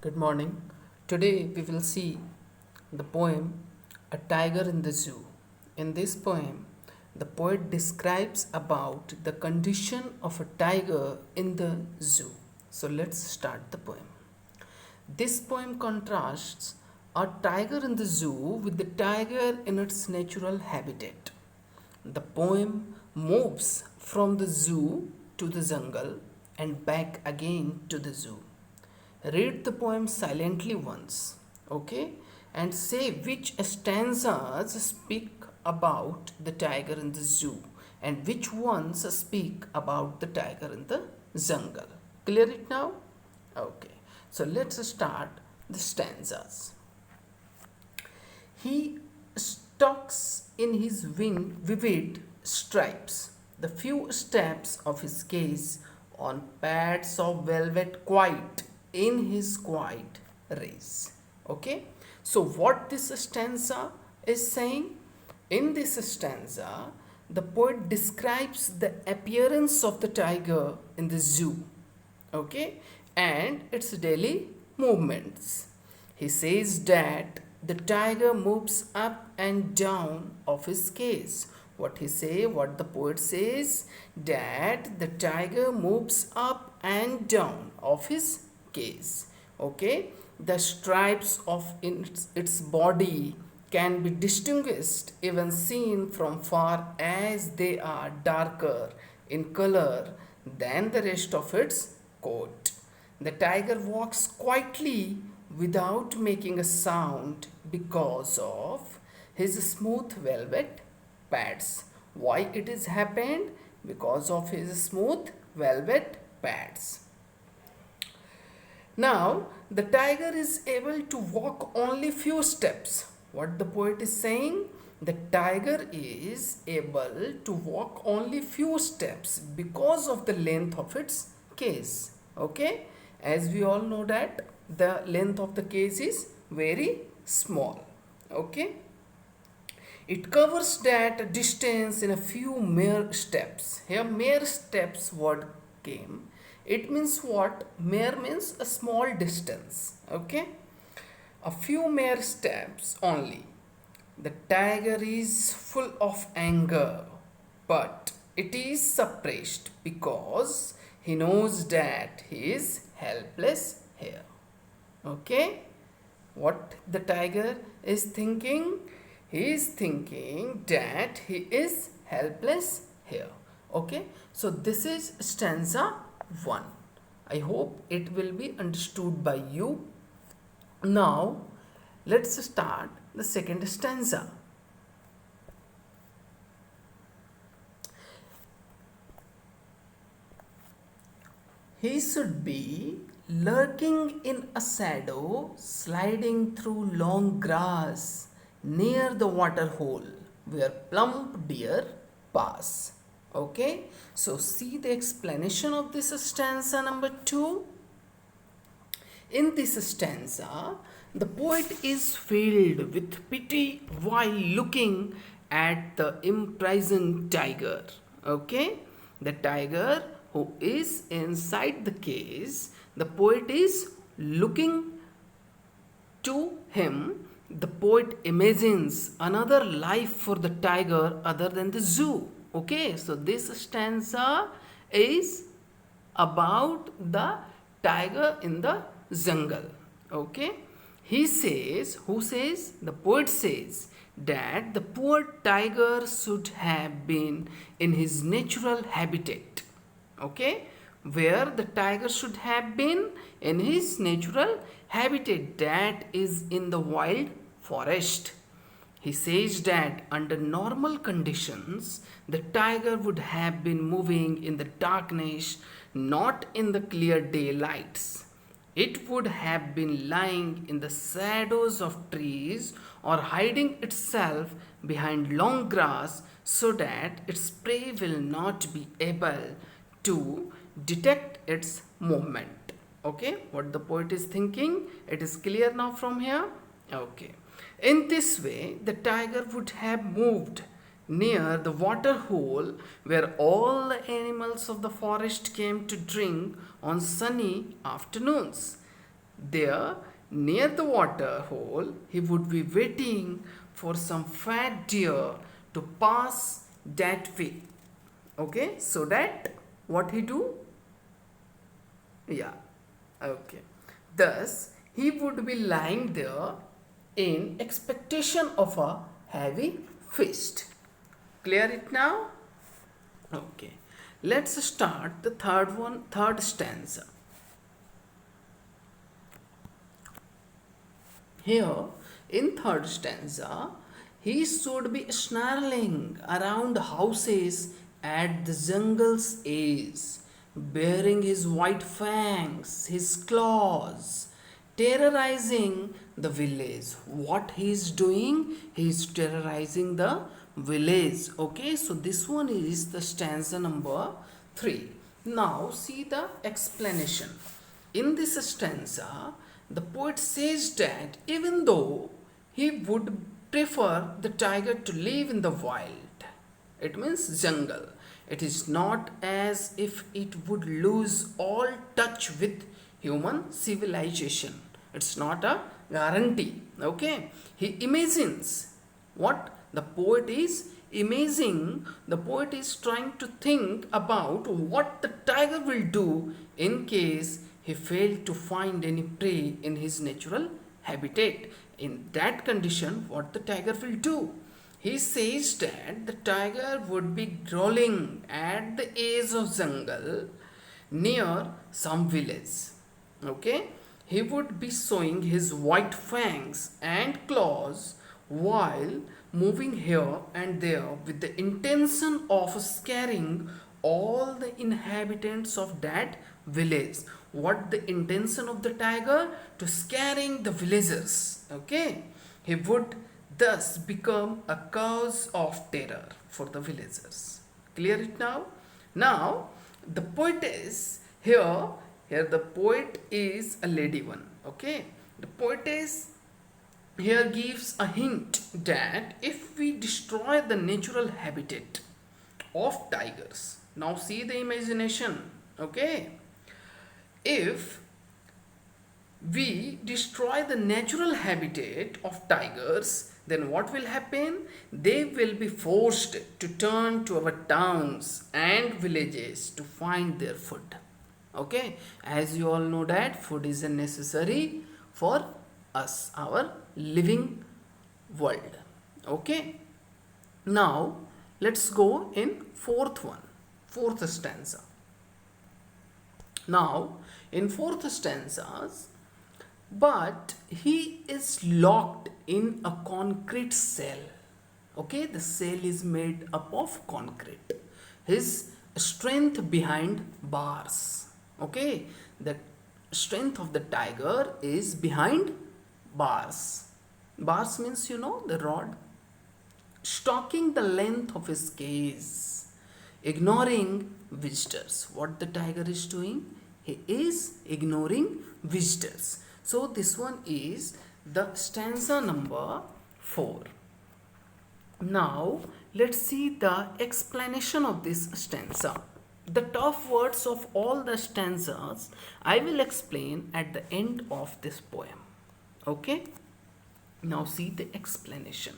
Good morning. Today we will see the poem A Tiger in the Zoo. In this poem, the poet describes about the condition of a tiger in the zoo. So let's start the poem. This poem contrasts a tiger in the zoo with the tiger in its natural habitat. The poem moves from the zoo to the jungle and back again to the zoo. Read the poem silently once, okay, and say which stanzas speak about the tiger in the zoo and which ones speak about the tiger in the jungle. Clear it now? Okay, so let's start the stanzas. He stalks in his vivid stripes, the few steps of his gaze on pads of velvet quiet in his quiet race. Okay, so what this stanza is saying? In this stanza, the poet describes the appearance of the tiger in the zoo, okay, and its daily movements. He says that the tiger moves up and down of his cage. What the poet says, that the tiger moves up and down of his case. Okay, the stripes of its body can be distinguished, even seen from far, as they are darker in color than the rest of its coat. The tiger walks quietly without making a sound because of his smooth velvet pads. Why it is happened? Because of his smooth velvet pads. Now, the tiger is able to walk only few steps. What the poet is saying? The tiger is able to walk only few steps because of the length of its case. Okay? As we all know that the length of the case is very small. Okay? It covers that distance in a few mere steps. Here mere steps word came. It means what? Mere means a small distance. Okay? A few mere steps only. The tiger is full of anger, but it is suppressed because he knows that he is helpless here. Okay? What the tiger is thinking? He is thinking that he is helpless here. Okay? So this is stanza 1. I hope it will be understood by you. Now, let's start the second stanza. He should be lurking in a shadow, sliding through long grass near the water hole where plump deer pass. Okay, so see the explanation of this stanza number 2. In this stanza, the poet is filled with pity while looking at the imprisoned tiger. Okay, the tiger who is inside the cage, the poet is looking to him. The poet imagines another life for the tiger other than the zoo. Okay, so this stanza is about the tiger in the jungle. Okay, he says, who says? The poet says that the poor tiger should have been in his natural habitat. Okay, where the tiger should have been? In his natural habitat, that is in the wild forest. He says that under normal conditions, the tiger would have been moving in the darkness, not in the clear daylights. It would have been lying in the shadows of trees or hiding itself behind long grass so that its prey will not be able to detect its movement. Okay, what the poet is thinking, it is clear now from here. Okay, in this way the tiger would have moved near the water hole where all the animals of the forest came to drink on sunny afternoons. There, near the water hole, he would be waiting for some fat deer to pass that way. Okay, so that what he do? Yeah, okay. Thus, he would be lying there in expectation of a heavy feast. Clear it now? Okay. Let's start the third stanza. Here, in third stanza, he should be snarling around houses at the jungle's edge, bearing his white fangs, his claws, terrorizing the village. What he is doing? He is terrorizing the village. Okay, so this one is the stanza number 3. Now, see the explanation. In this stanza, the poet says that even though he would prefer the tiger to live in the wild, it means jungle, it is not as if it would lose all touch with human civilization. It's not a guarantee. Okay, he imagines what the poet is imagining. The poet is trying to think about what the tiger will do in case he failed to find any prey in his natural habitat. In that condition, what the tiger will do? He says that the tiger would be growling at the edge of jungle near some village. Okay, he would be showing his white fangs and claws while moving here and there with the intention of scaring all the inhabitants of that village. What the intention of the tiger? To scaring the villagers. Okay, he would thus become a cause of terror for the villagers. Clear it now? Now the poetess here the poet is a lady one. Okay, the poetess here gives a hint that if we destroy the natural habitat of tigers, now see the imagination. Okay, if we destroy the natural habitat of tigers, then what will happen? They will be forced to turn to our towns and villages to find their food. Okay, as you all know that food is necessary for us, our living world. Okay, now let's go in fourth stanza. Now in fourth stanzas, but he is locked in a concrete cell. Okay, the cell is made up of concrete. His strength behind bars. Okay, the strength of the tiger is behind bars. Bars means, you know, the rod. Stalking the length of his cage, ignoring visitors. What the tiger is doing? He is ignoring visitors. So this one is the stanza number 4. Now let's see the explanation of this stanza. The tough words of all the stanzas I will explain at the end of this poem. Okay? Now see the explanation.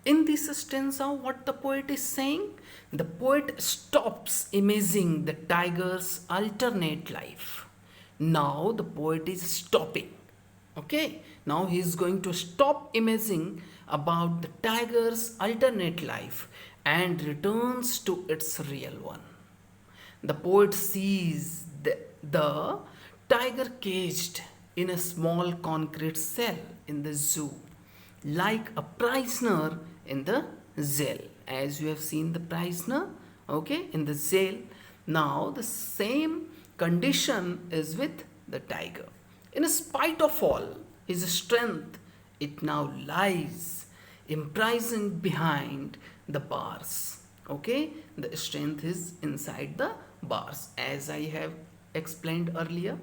In this stanza, what the poet is saying? The poet stops imaging the tiger's alternate life. Now the poet is stopping. Okay, now he is going to stop imaging about the tiger's alternate life and returns to its real one. The poet sees the tiger caged in a small concrete cell in the zoo, like a prisoner in the jail. As you have seen the prisoner, okay, in the jail. Now the same condition is with the tiger. In spite of all his strength, it now lies imprisoned behind the bars. Okay, the strength is inside the bars, as I have explained earlier.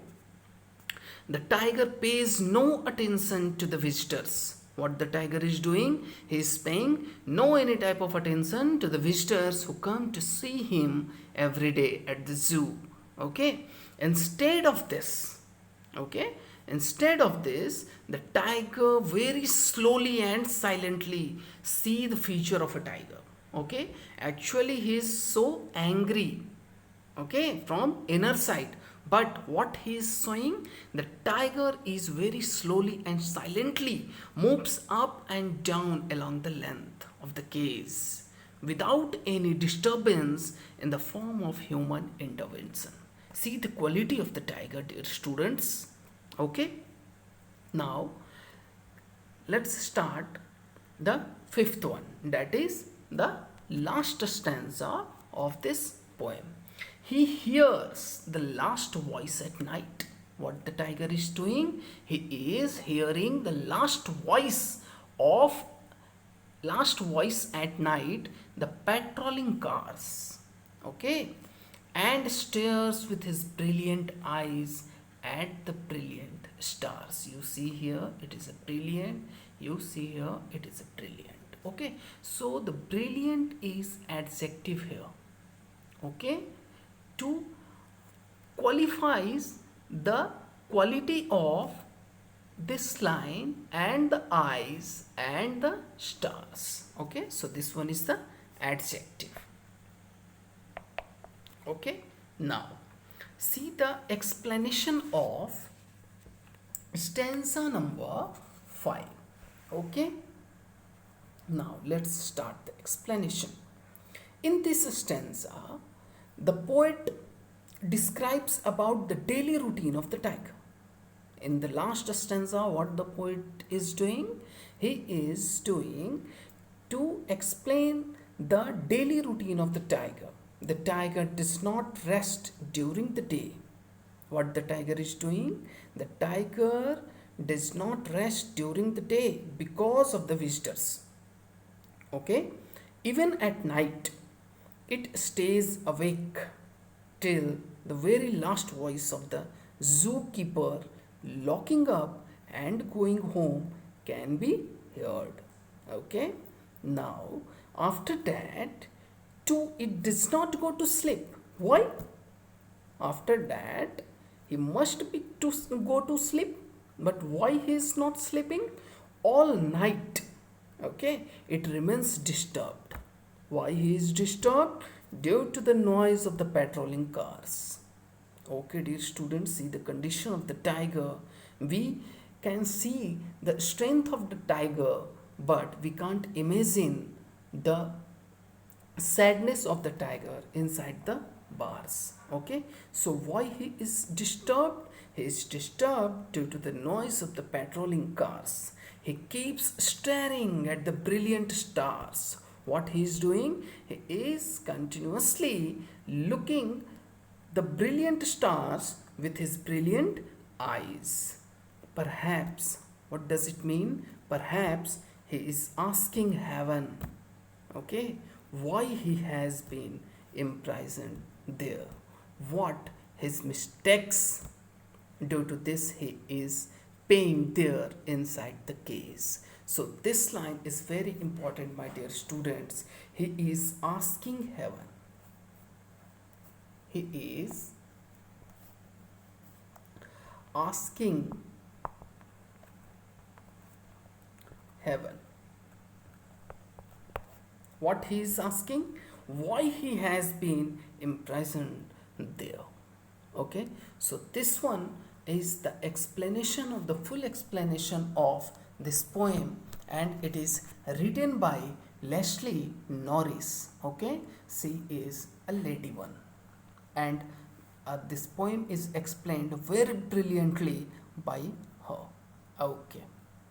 The tiger pays no attention to the visitors. What the tiger is doing? He is paying no any type of attention to the visitors who come to see him every day at the zoo. Okay, instead of this, okay, Instead of this, the tiger very slowly and silently see the feature of a tiger. Okay, actually he is so angry, okay, from inner side, but what he is showing, the tiger is very slowly and silently moves up and down along the length of the cage without any disturbance in the form of human intervention. See the quality of the tiger, dear students. Okay, now let's start the fifth one, that is the last stanza of this poem. He hears the last voice at night. What the tiger is doing? He is hearing the of last voice at night, the patrolling cars. Okay, and stares with his brilliant eyes at the brilliant stars. You see here it is a brilliant, you see here it is a brilliant. Okay, so the brilliant is adjective here. Okay, to qualifies the quality of this line and the eyes and the stars. Okay, so this one is the adjective. Okay, now see the explanation of stanza number 5. Okay, now let's start the explanation. In this stanza, the poet describes about the daily routine of the tiger. In the last stanza, what the poet is doing? He is doing to explain the daily routine of the tiger. The tiger does not rest during the day. What the tiger is doing? The tiger does not rest during the day because of the visitors. Okay, even at night it stays awake till the very last voice of the zookeeper locking up and going home can be heard. Okay, now after that it does not go to sleep. Why? After that he must be to go to sleep, but why he is not sleeping all night? Okay, it remains disturbed. Why he is disturbed? Due to the noise of the patrolling cars. Okay, dear students, see the condition of the tiger. We can see the strength of the tiger, but we can't imagine the sadness of the tiger inside the bars. Okay, so why he is disturbed? He is disturbed due to the noise of the patrolling cars. He keeps staring at the brilliant stars. What he is doing? He is continuously looking the brilliant stars with his brilliant eyes. Perhaps, what does it mean? Perhaps he is asking heaven, okay, why he has been imprisoned there. What his mistakes? Due to this he is paying there inside the case. So this line is very important, my dear students. He is asking heaven. He is asking heaven. What he is asking? Why he has been imprisoned there. Okay, so this one is the explanation of the full explanation of this poem, and it is written by Leslie Norris. Okay, she is a lady one, and this poem is explained very brilliantly by her. Okay,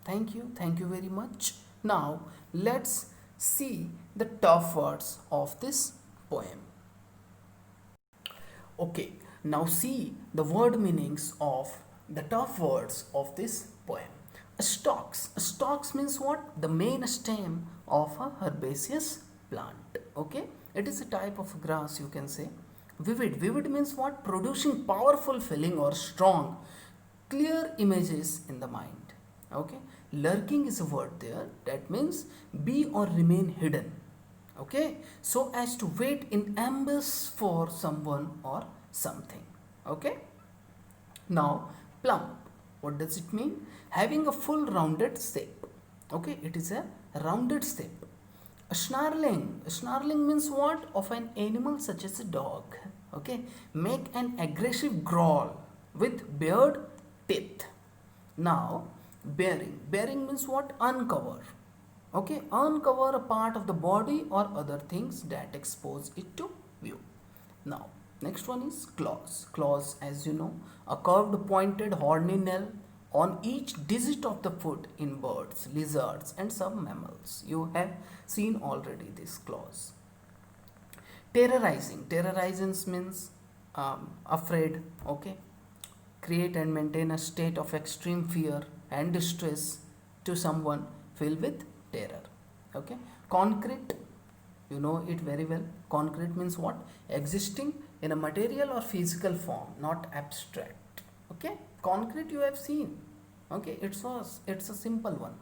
thank you very much. Now let's see the tough words of this poem. Okay, now see the word meanings of the tough words of this poem. Stalks. Stalks means what? The main stem of a herbaceous plant. Okay, it is a type of grass, you can say. Vivid. Vivid means what? Producing powerful feeling or strong, clear images in the mind. Okay, lurking is a word there that means be or remain hidden. Okay, so as to wait in ambush for someone or something. Okay, now plump. What does it mean? Having a full rounded shape. Okay, it is a rounded shape. A snarling. Snarling means what? Of an animal such as a dog. Okay, make an aggressive growl with bared teeth. Now, bearing. Bearing means what? Uncover. Okay, uncover a part of the body or other things that expose it to view. Now, next one is claws. Claws, as you know, a curved pointed horny nail on each digit of the foot in birds, lizards and some mammals. You have seen already these claws. Terrorizing. Terrorizing means afraid. Okay, create and maintain a state of extreme fear and distress to someone filled with terror. Okay, concrete, you know it very well. Concrete means what? Existing in a material or physical form, not abstract. Okay, concrete you have seen. Okay, it's a simple one.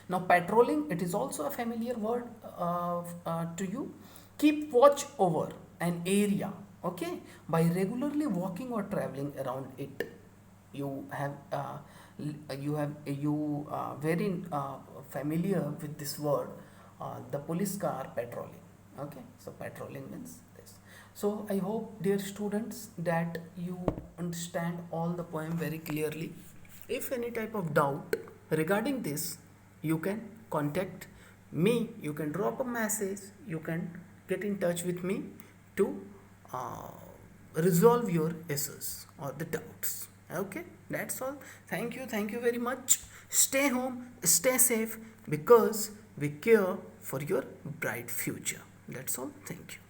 Now patrolling, it is also a familiar word to you. Keep watch over an area, okay, by regularly walking or traveling around it. You have very familiar with this word, the police car patrolling. Okay, so patrolling means this. So I hope, dear students, that you understand all the poem very clearly. If any type of doubt regarding this, you can contact me, you can drop a message, you can get in touch with me to uh, resolve your issues or the doubts. Okay, that's all. Thank you very much. Stay home, stay safe, because we care for your bright future. That's all. Thank you.